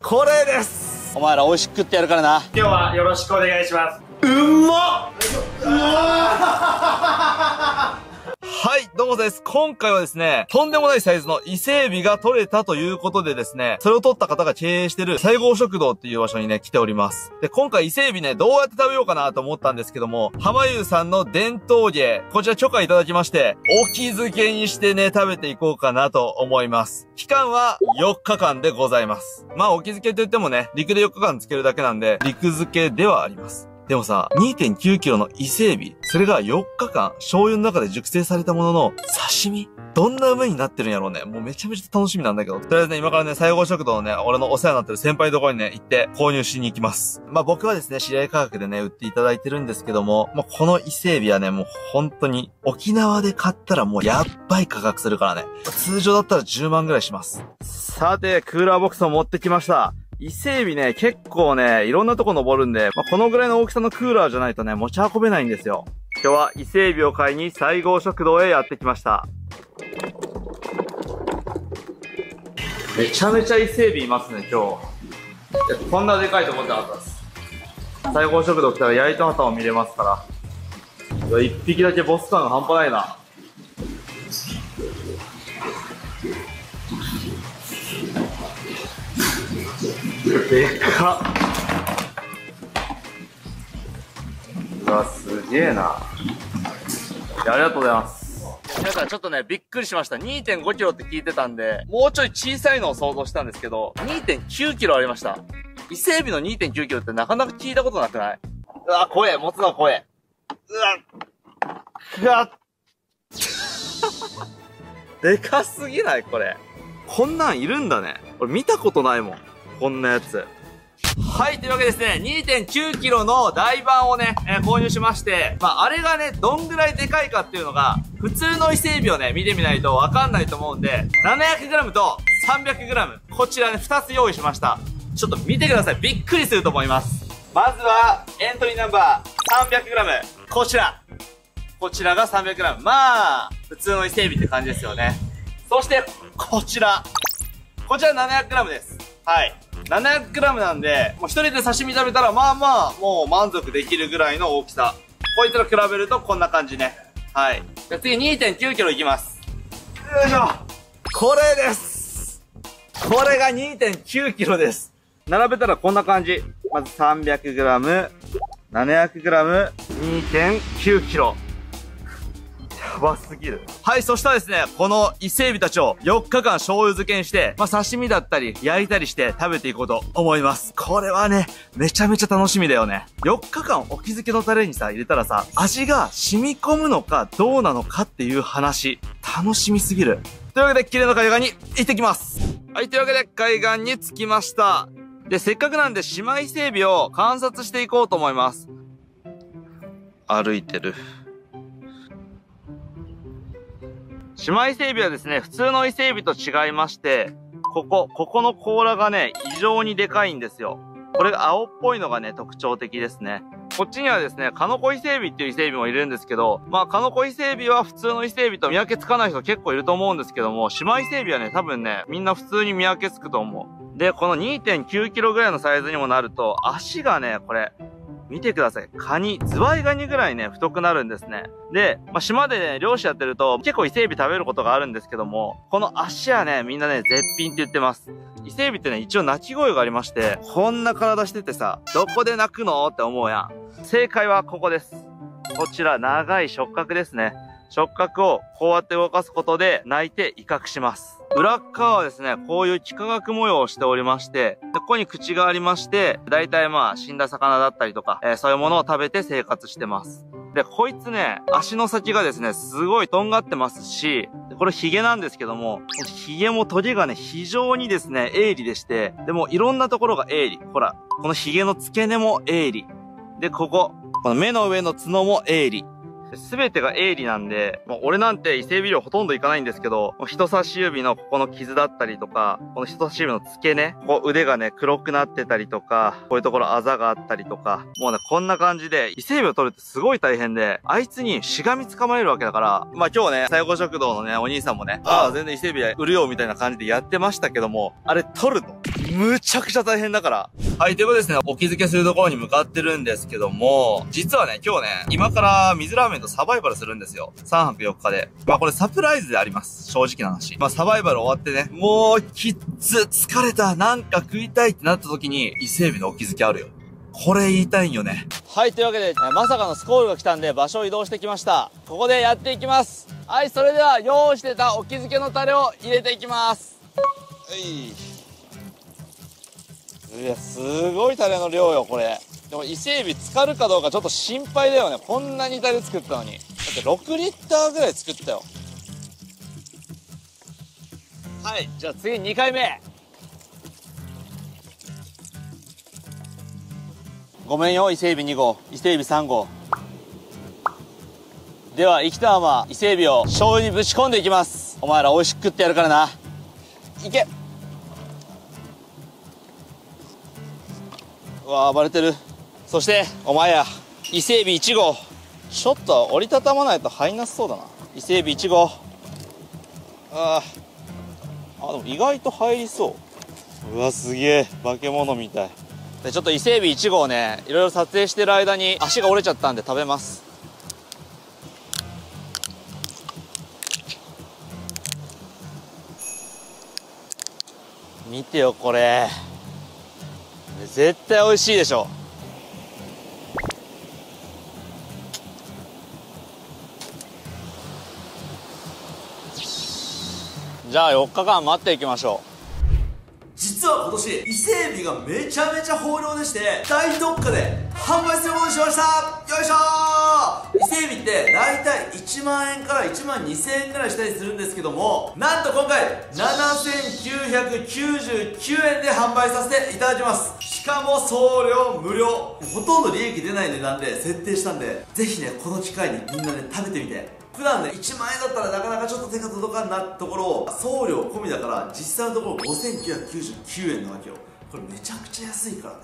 これです。お前ら美味しく食ってやるからな。今日はよろしくお願いします。うんまっ。はい、どうもです。今回はですね、とんでもないサイズの伊勢海老が取れたということでですね、それを取った方が経営してる西郷食堂っていう場所にね、来ております。で、今回伊勢海老ね、どうやって食べようかなと思ったんですけども、浜優さんの伝統芸、こちら許可いただきまして、お気づけにしてね、食べていこうかなと思います。期間は4日間でございます。まあ、お気づけと言ってもね、陸で4日間つけるだけなんで、陸漬けではあります。でもさ、2.9 キロの伊勢海老、それが4日間、醤油の中で熟成されたものの、刺身どんな上になってるんやろうね。もうめちゃめちゃ楽しみなんだけど。とりあえずね、今からね、西郷食堂のね、俺のお世話になってる先輩のところにね、行って購入しに行きます。まあ僕はですね、知り合い価格でね、売っていただいてるんですけども、まあこの伊勢海老はね、もう本当に、沖縄で買ったらもうやっばい価格するからね。通常だったら10万ぐらいします。さて、クーラーボックスを持ってきました。伊勢海老ね、結構ね、いろんなとこ登るんで、このぐらいの大きさのクーラーじゃないとね、持ち運べないんですよ。今日は伊勢海老を買いに西郷食堂へやってきました。めちゃめちゃ伊勢海老いますね、今日。こんなでかいと思ってなかったです。西郷食堂来たら焼いた旗も見れますから。一匹だけボス感が半端ないな。でっかっ。うわ、すげえな。ありがとうございます。皆さんちょっとね、びっくりしました。2.5 キロって聞いてたんで、もうちょい小さいのを想像したんですけど、2.9 キロありました。伊勢海老の 2.9 キロってなかなか聞いたことなくない？うわ、怖え、持つの怖え。うわっ。でかすぎないこれ。こんなんいるんだね。俺見たことないもん。こんなやつ。はい、というわけですね、2.9 キロの大盤をね、購入しまして、あれがね、どんぐらいでかいかっていうのが、普通の伊勢海老をね、見てみないとわかんないと思うんで、700g と 300g、こちらね、2つ用意しました。ちょっと見てください。びっくりすると思います。まずは、エントリーナンバー 300g。こちら。こちらが 300g。まあ、普通の伊勢海老って感じですよね。そして、こちら。こちら 700g です。はい。700g なんで、もう一人で刺身食べたら、まあまあ、もう満足できるぐらいの大きさ。こいつら比べるとこんな感じね。はい。じゃあ次 2.9 キロいきます。よいしょ。これです。これが 2.9 キロです。並べたらこんな感じ。まず 300g、700g、2.9 キロ。やばすぎる。はい、そしたらですね、この伊勢海老たちを4日間醤油漬けにして、刺身だったり焼いたりして食べていこうと思います。これはね、めちゃめちゃ楽しみだよね。4日間お気づけのタレにさ、入れたらさ、味が染み込むのかどうなのかっていう話、楽しみすぎる。というわけで、綺麗な海岸に行ってきます。はい、というわけで、海岸に着きました。で、せっかくなんで、姉妹伊勢海老を観察していこうと思います。歩いてる。姉妹伊勢海老はですね、普通の伊勢海老と違いまして、ここの甲羅がね、異常にでかいんですよ。これが青っぽいのがね、特徴的ですね。こっちにはですね、カノコ伊勢海老っていう伊勢海老もいるんですけど、カノコ伊勢海老は普通の伊勢海老と見分けつかない人結構いると思うんですけども、姉妹伊勢海老はね、多分ね、みんな普通に見分けつくと思う。で、この 2.9 キロぐらいのサイズにもなると、足がね、これ、見てください。カニ、ズワイガニぐらいね、太くなるんですね。で、島でね、漁師やってると、結構伊勢海老食べることがあるんですけども、この足はね、みんなね、絶品って言ってます。伊勢海老ってね、一応鳴き声がありまして、こんな体しててさ、どこで鳴くのって思うやん。正解はここです。こちら、長い触覚ですね。触覚をこうやって動かすことで鳴いて威嚇します。裏側はですね、こういう幾何学模様をしておりまして、でここに口がありまして、だいたい死んだ魚だったりとか、そういうものを食べて生活してます。で、こいつね、足の先がですね、すごいとんがってますし、これヒゲなんですけども、ヒゲもトゲがね、非常にですね、鋭利でして、でもいろんなところが鋭利。ほら、このヒゲの付け根も鋭利。で、この目の上の角も鋭利。すべてが鋭利なんで、もう俺なんて伊勢海老漁ほとんどいかないんですけど、人差し指のここの傷だったりとか、この人差し指の付け根、こう腕がね、黒くなってたりとか、こういうところあざがあったりとか、もうね、こんな感じで、伊勢海老を取るってすごい大変で、あいつにしがみつかまれるわけだから、まあ今日ね、西郷食堂のね、お兄さんもね、全然伊勢海老売るよみたいな感じでやってましたけども、あれ取るのむちゃくちゃ大変だから。はい、ということですね、お気づけするところに向かってるんですけども、実はね、今日ね、今から水ラーメンとサバイバルするんですよ。3泊4日で。まあこれサプライズであります。正直な話。まあサバイバル終わってね、もうきっつ、疲れた、なんか食いたいってなった時に、伊勢海老のお気づきあるよ。これ言いたいんよね。はい、というわけで、まさかのスコールが来たんで場所を移動してきました。ここでやっていきます。はい、それでは用意してたお気づけのタレを入れていきます。いや、すごいタレの量よ、これ。でも伊勢海老浸かるかどうかちょっと心配だよね。こんなにタレ作ったのに。だって6リッターぐらい作ったよ。はい、じゃあ次2回目。ごめんよ、伊勢海老2号、伊勢海老3号。では生きたまま伊勢海老を醤油にぶち込んでいきます。お前ら美味しく食ってやるからな。いけ。うわー、暴れてる。そしてお前や伊勢海老1号、ちょっと折りたたまないと入んなそうだな。伊勢海老1号、でも意外と入りそう。うわ、すげえ化け物みたいで、ちょっと伊勢海老1号ね、いろいろ撮影してる間に足が折れちゃったんで食べます。見てよこれ、絶対美味しいでしょ。じゃあ4日間待っていきましょう。実は今年伊勢海老がめちゃめちゃ豊漁でして、大特価で販売することにしました。よいしょー。伊勢海老って大体1万円から1万2000円ぐらいしたりするんですけども、なんと今回7999円で販売させていただきます。しかも送料無料、ほとんど利益出ない値段で設定したんで、ぜひねこの機会にみんなで食べてみて。普段ね1万円だったらなかなかちょっと手が届かんなところを送料込みだから実際のところ5999円なわけよ。これめちゃくちゃ安いからね。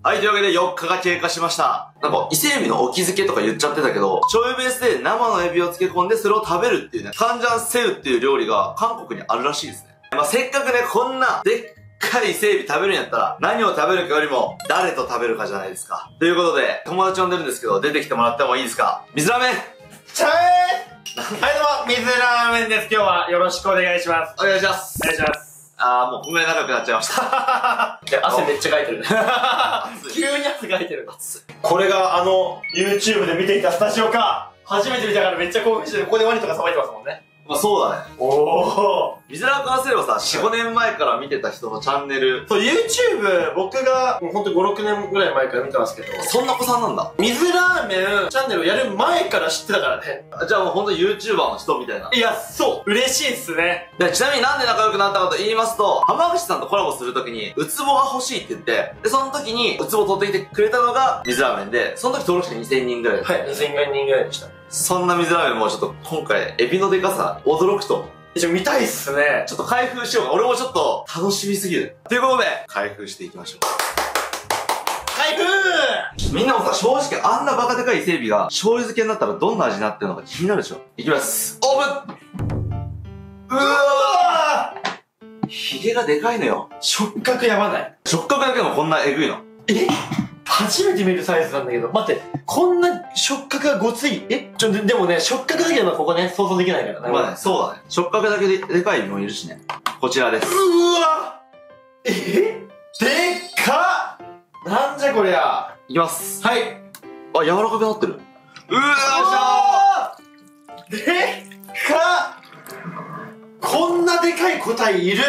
はい、というわけで4日が経過しました。なんか伊勢海老のお気づけとか言っちゃってたけど、醤油ベースで生のエビを漬け込んでそれを食べるっていうね、カンジャンセウっていう料理が韓国にあるらしいですね。まあ、せっかくねこんなでっかい伊勢海老食べるんやったら、何を食べるかよりも、誰と食べるかじゃないですか。ということで、友達呼んでるんですけど、出てきてもらってもいいですか？水ラーメンちゃえーはいどうも、水ラーメンです。今日はよろしくお願いします。お願いします。お願いします。もうこんぐらい長くなっちゃいました。汗めっちゃかいてるね。急に汗かいてる。これがYouTube で見ていたスタジオか。初めて見たからめっちゃ興奮してる。ここでワニとかさばいてますもんね。まあそうだね。おお。水ラーからすればさ、4、5年前から見てた人のチャンネル。そう、YouTube、僕が、もうほんと5、6年ぐらい前から見てますけど。そんな子さんなんだ。水ラーメンチャンネルをやる前から知ってたからね。じゃあもうほんと YouTuber の人みたいな。いや、そう。嬉しいっすね。で、ちなみになんで仲良くなったかと言いますと、浜口さんとコラボするときに、ウツボが欲しいって言って、で、その時に、ウツボ取ってきてくれたのが水ラーメンで、その時登録者2000人ぐらい。はい、2000人ぐらいでした。そんな水ラーメンもちょっと今回、エビのでかさ、驚くと。見たいっすね。ちょっと開封しようか。俺もちょっと楽しみすぎる。ということで、開封していきましょう。開封！みんなもさ、正直あんなバカでかい伊勢海老が醤油漬けになったらどんな味になってるのか気になるでしょ。いきます。オープン！うわー！ヒゲがでかいのよ。触覚やばない。触覚だけでもこんなエグいの。初めて見るサイズなんだけど、待って、こんな触覚がごつい。でもね、触覚だけでもここね、想像できないからね。まあね、そうだね。触覚だけでかいエビもいるしね。こちらです。うわでっかなんじゃこりゃ。いきます。はい。あ、柔らかくなってる。うわーしゃーでっかこんなでかい個体いる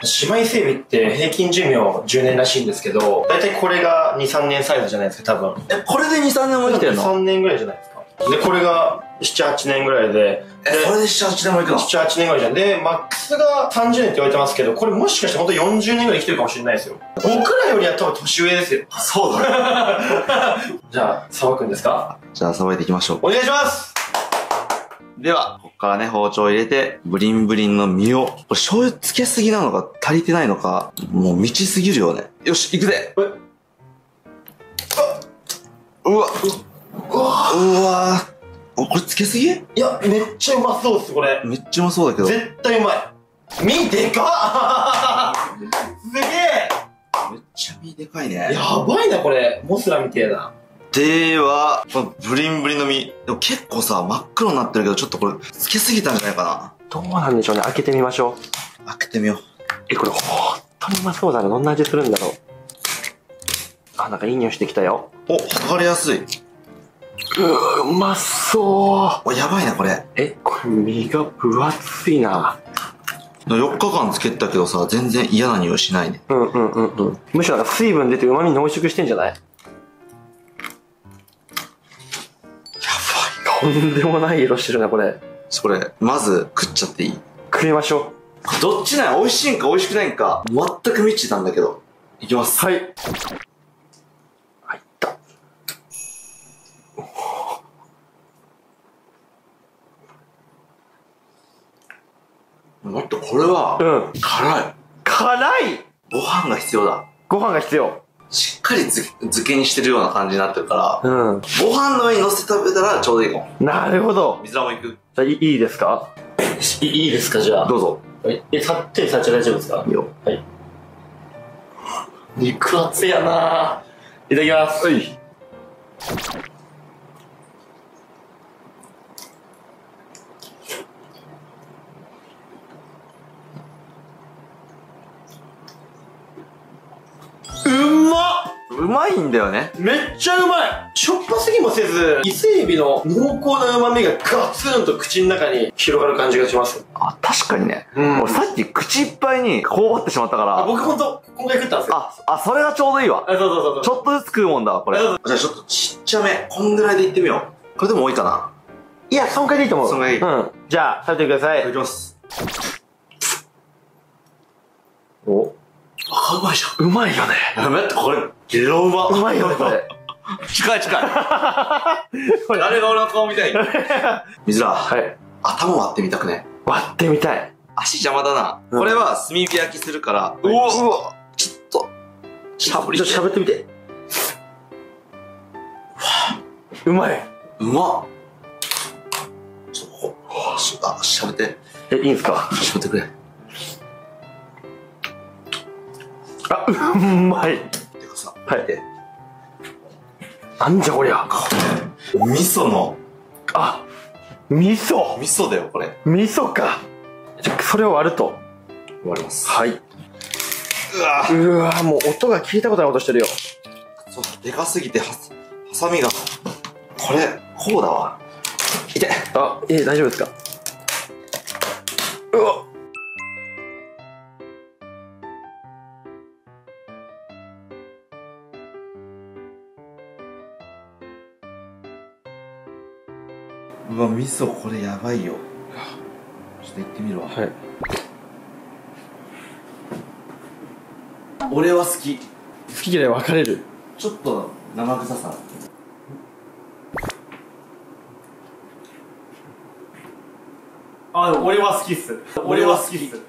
芝伊勢海老って平均寿命10年らしいんですけど、だいたいこれが2、3年サイズじゃないですか、多分。これで2、3年も生きてるの？ 3年ぐらいじゃないですか。で、これが7、8年ぐらいで。それで7、8年もいくの？ 7、8年ぐらいじゃん。で、マックスが30年って言われてますけど、これもしかしてほんと40年ぐらい生きてるかもしれないですよ。僕らよりは多分年上ですよ。そうだね。じゃあ、さばくんですか？じゃあ、さばいていきましょう。お願いします。では、ここからね、包丁を入れて、ブリンブリンの身を、これ醤油つけすぎなのか足りてないのか、もう未知すぎるよね。よし、行くぜ。うわ、うわこれつけすぎ？いや、めっちゃうまそうです、これ。めっちゃうまそうだけど。絶対うまい。身でかっすげえ。めっちゃ身でかいね。やばいな、これ。モスラみてえな。では、このブリンブリンの身。でも結構さ、真っ黒になってるけど、ちょっとこれ、つけすぎたんじゃないかな。どうなんでしょうね。開けてみましょう。開けてみよう。これ、ほんとにうまそうだな。どんな味するんだろう。あ、なんかいい匂いしてきたよ。お、剥がれやすい。うまそお、やばいな、これ。これ身が分厚いな。4日間つけてたけどさ、全然嫌な匂いしないね。むしろなんか水分出て旨味濃縮してんじゃない？やばい。とんでもない色してるな、これ。これ、まず食っちゃっていい？食いましょう。どっちなん？美味しいんか美味しくないんか、全く未知なんだけど。いきます。はい。入った。待って、これは、辛い。辛い！ご飯が必要だ。ご飯が必要。しっかり漬けにしてるような感じになってるから、ご飯の上に乗せて食べたらちょうどいいかも。なるほど。水菜もいく？じゃあ、いいですか？いいですか、じゃあ。どうぞ。手触っちゃ大丈夫ですか？いいよ。はい。肉厚やなぁ。いただきます。はい。うまいんだよね。めっちゃうまい。しょっぱすぎもせず、伊勢海老の濃厚な旨味がガツンと口の中に広がる感じがします。あ、確かにね。俺さっき口いっぱいに頬張ってしまったから。僕ほんと、今回食ったんですよ。それがちょうどいいわ。そう。ちょっとずつ食うもんだわ、これ。じゃあちょっとちっちゃめ。こんぐらいでいってみよう。これでも多いかな。いや、そんぐらいでいいと思う。そんぐらいいい。じゃあ、食べてください。いただきます。お。うまいじゃん。うまいよね。待って、これ、ゲロうま。うまいよね、これ。近い。誰が俺の顔見たい？水ら。はい。頭割ってみたくね？割ってみたい。足邪魔だな。これは炭火焼きするから。うわちょっと、しゃぶりて。しゃぶってみて。うまい。うまっ。しゃぶって。いいんすか？しゃぶってくれ。うまい。てかさ、はい。なんじゃこりゃ。味噌の。味噌。味噌だよ、これ。味噌か。じゃ、それを割ると。割ります。はい。うわもう音が聞いたことない音してるよ。そう、でかすぎて、ハサミが。これ、こうだわ。痛い。大丈夫ですか？うわ味噌これやばいよ。ちょっと行ってみるわ。はい。俺は好き。好き嫌い分かれる。ちょっと生臭さ。俺は好きっす。俺は好きっす。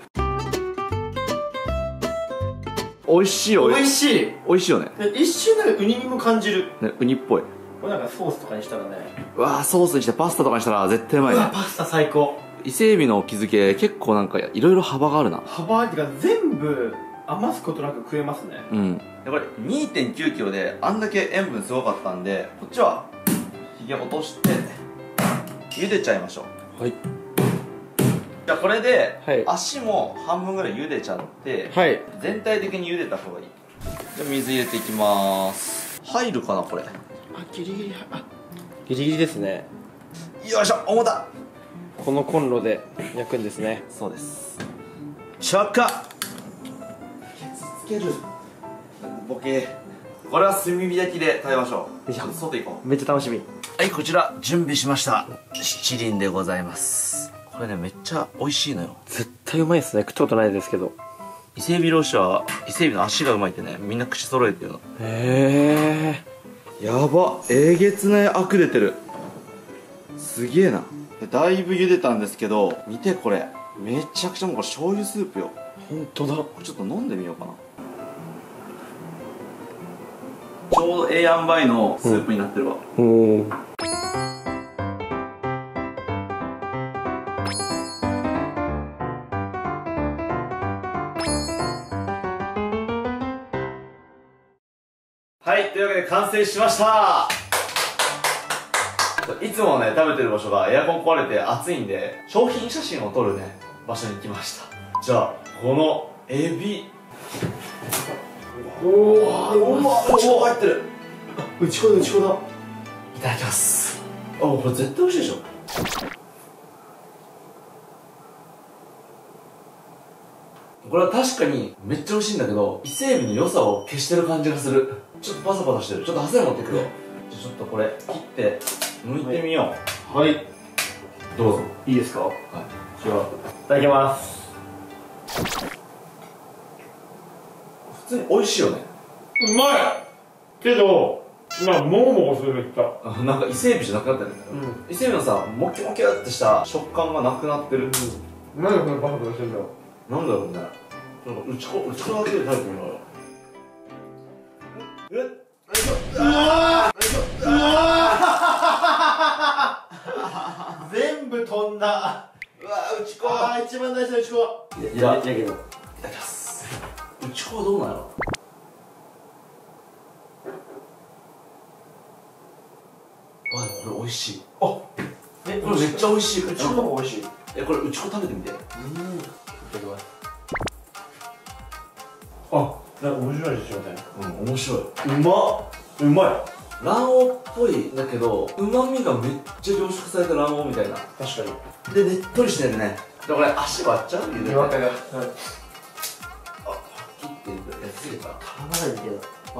美味しいよ。美味しい。美味しいよね。一瞬なんかウニにも感じる。ね、ウニっぽい。これなんかソースとかにしたらね。うわー、ソースにしてパスタとかにしたら絶対うまいね。パスタ最高。伊勢海老の沖漬け結構なんかいろいろ幅があるな。幅っていうか全部余すことなく食えますね。これ 2.9 キロであんだけ塩分すごかったんで、こっちはひげ落として茹でちゃいましょう。はい。じゃあこれで、はい、足も半分ぐらい茹でちゃって、はい、全体的に茹でた方がいい。じゃあ水入れていきまーす。入るかなこれ。ギリギリ、ギリギリですね。よいしょ、重た。このコンロで焼くんですね。そうです。しゃっかケツつけるボケ。これは炭火焼きで食べましょう。外行こう。めっちゃ楽しみ。はい、こちら、準備しました。七輪でございます。これね、めっちゃ美味しいのよ。絶対うまいですね。食ったことないですけど。伊勢海老漁師は、伊勢海老の足がうまいってね、みんな口揃えてるの。へやば、えげつないあく出てる。すげえな。だいぶ茹でたんですけど、見てこれ。めちゃくちゃもうこれ醤油スープよ。ほんとだ。これちょっと飲んでみようかな。ちょうどええ塩梅のスープになってるわ。うん。はい、というわけで完成しました。いつもね、食べてる場所がエアコン壊れて暑いんで、商品写真を撮るね、場所に来ました。じゃあ、このエビ。おお、うわ、うちこ入ってる。うちこだ、うちこだ。いただきます。あ、これ絶対美味しいでしょ。これは確かにめっちゃ美味しいんだけど、伊勢海老の良さを消してる感じがする。ちょっとパサパサしてる。ちょっとハサミ持ってくるよ。じゃあちょっとこれ切って剥いてみよう。はい。どうぞ。いいですか？はい。じゃあ、いただきます。普通に美味しいよね。うまいけど、なんかもごもごするめっちゃ。なんか伊勢海老じゃなくなってる。伊勢海老のさ、モキモキってした食感がなくなってる。なんでこんなバカバカしてんだろう。なんだろうね。うちこだけで食べてみようよ。うわー、うわー全部飛んだ。うわー、うちこ。あー、一番大事なうちこ。いや、だけど。いただきます。うちこはどうなの？わあ、これ美味しい。あ、これめっちゃ美味しい。うちこの方が美味しい。これうちこ食べてみて。いただきます。あ、なんか面白い味しません？面白い。うまい。卵黄っぽいんだけど、旨味がめっちゃ凝縮された卵黄みたいな。確かに。で、ねっとりしてるね。で、これ足割っちゃう？茹でて。わかる。切ってやりすぎたら。たまらないけど。あ、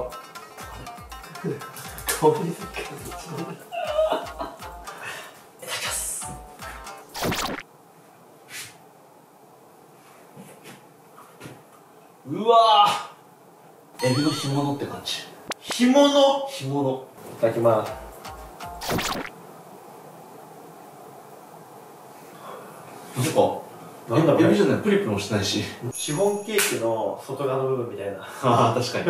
香りすっかり。いただきます。うわー、エビの干物って感じ。干物。干物。いただきます。なんかエビじゃない、プリプリもしてないし。シフォンケーキの外側の部分みたいな。ああ、確かに。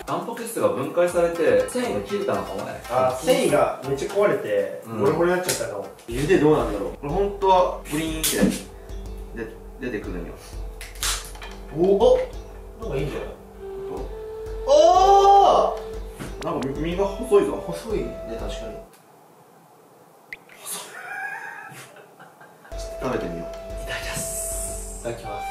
タンパク質が分解されて繊維が切れたのかもね。あ、繊維がめっちゃ壊れてボロボロになっちゃったの。茹でどうなんだろう。これ本当はプリーンって出てくるんよ。おお、なんかいいんじゃない？おお、なんか身が細いぞ。細いね、確かに。食べてみよう。いただきます。いただきます。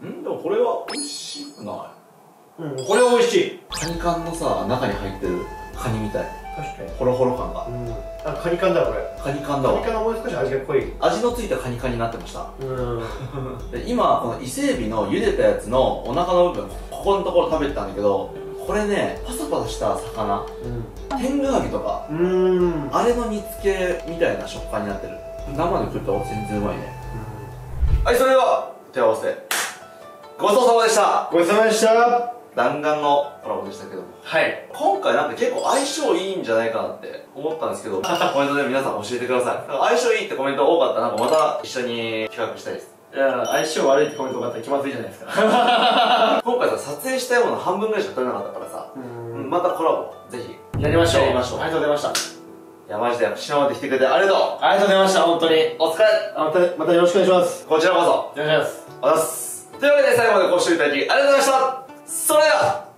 でもこれは美味しくない？これは美味しい。カニ缶のさ、中に入ってるカニみたい。確かに。ホロホロ感が。あ、カニ缶だこれ。カニ缶だわ。カニ缶がもう少し味が濃い。味のついたカニ缶になってました。で、今、この伊勢海老の茹でたやつのお腹の部分、ここのところ食べてたんだけど、これね、パサパサした魚、天狗揚げとか、あれの煮付けみたいな食感になってる。生で食ったら全然うまいね。はい、それでは、手合わせ。ごちそうさまでした。ごちそうさまでした。弾丸のコラボでしたけども。はい。今回なんか結構相性いいんじゃないかなって思ったんですけど、コメントで皆さん教えてください。相性いいってコメント多かったら、なんかまた一緒に企画したいです。いや、相性悪いってコメントがあったら気まずいじゃないですか。今回さ、撮影したいもの半分ぐらいしか撮れなかったからさ、またコラボ、ぜひ。やりましょう。やりましょう。ありがとうございました。いや、マジで、島まで来てくれてありがとう。ありがとうございました、本当に。お疲れ。またよろしくお願いします。こちらこそ。お願いします。お願いします。というわけで最後までご視聴いただきありがとうございました。それでは、